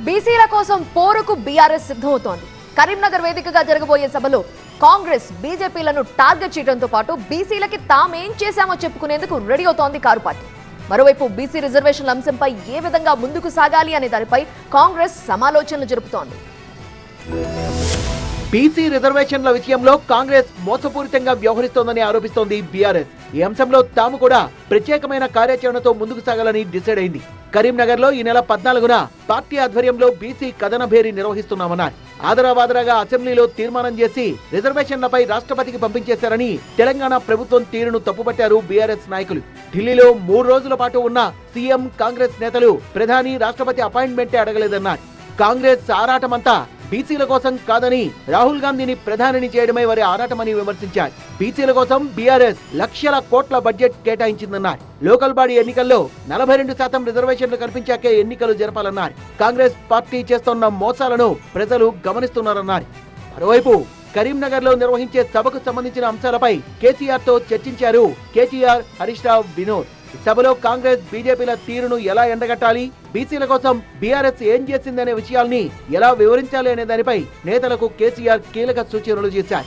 బీసీల కోసం పోరుకు బీఆర్ఎస్ సిద్ధమవుతోంది. కరీంనగర్ వేదికగా జరగబోయే సభలో కాంగ్రెస్ బీజేపీలను టార్గెట్ చేయడంతో పాటు బీసీలకి తామేం చేశామో చెప్పుకునేందుకు రెడీ అవుతోంది కారు పార్టీ. మరోవైపు బీసీ రిజర్వేషన్ల అంశంపై ఏ విధంగా ముందుకు సాగాలి అనే దానిపై కాంగ్రెస్ సమాలోచనలు జరుపుతోంది. బీసీ రిజర్వేషన్ల విషయంలో కాంగ్రెస్ మోసపూరితంగా వ్యవహరిస్తోందని ఆరోపిస్తోంది బీఆర్ఎస్. ఈ అంశంలో తాము కూడా ప్రత్యేకమైన కార్యాచరణతో ముందుకు సాగాలని డిసైడ్ అయింది. కరీంనగర్ లో ఈ నెల 14న పార్టీ ఆధ్వర్యంలో బీసీ కథన భేరీ నిర్వహిస్తున్నామన్నారు. ఆదరాబాదరాగా అసెంబ్లీలో తీర్మానం చేసి రిజర్వేషన్లపై రాష్ట్రపతికి పంపించేశారని తెలంగాణ ప్రభుత్వం తీరును తప్పుపట్టారు బీఆర్ఎస్ నాయకులు. ఢిల్లీలో 3 రోజుల పాటు ఉన్న సీఎం కాంగ్రెస్ నేతలు ప్రధాని రాష్ట్రపతి అపాయింట్మెంటే అడగలేదన్నారు. కాంగ్రెస్ ఆరాటమంతా బీసీల కోసం కాదని రాహుల్ గాంధీని ప్రధానిని చేయడమే వారి ఆరాటమని విమర్శించారు. బీసీల కోసం బీఆర్ఎస్ లక్షల కోట్ల బడ్జెట్ కేటాయించిందన్నారు. లోకల్ బాడీ ఎన్నికల్లో 42% రిజర్వేషన్లు కల్పించాకే ఎన్నికలు జరపాలన్నారు. కాంగ్రెస్ పార్టీ చేస్తున్న మోసాలను ప్రజలు గమనిస్తున్నారన్నారు. మరోవైపు కరీంనగర్ లో నిర్వహించే సభకు సంబంధించిన అంశాలపై కేసీఆర్ తో చర్చించారు కేటీఆర్, హరీష్ రావు, వినోద్. సభలో కాంగ్రెస్ బీజేపీల తీరును ఎలా ఎండగట్టాలి, బీసీల కోసం బీఆర్ఎస్ ఏం చేసిందనే విషయాల్ని ఎలా వివరించాలి అనే దానిపై నేతలకు కేసీఆర్ కీలక సూచనలు చేశారు.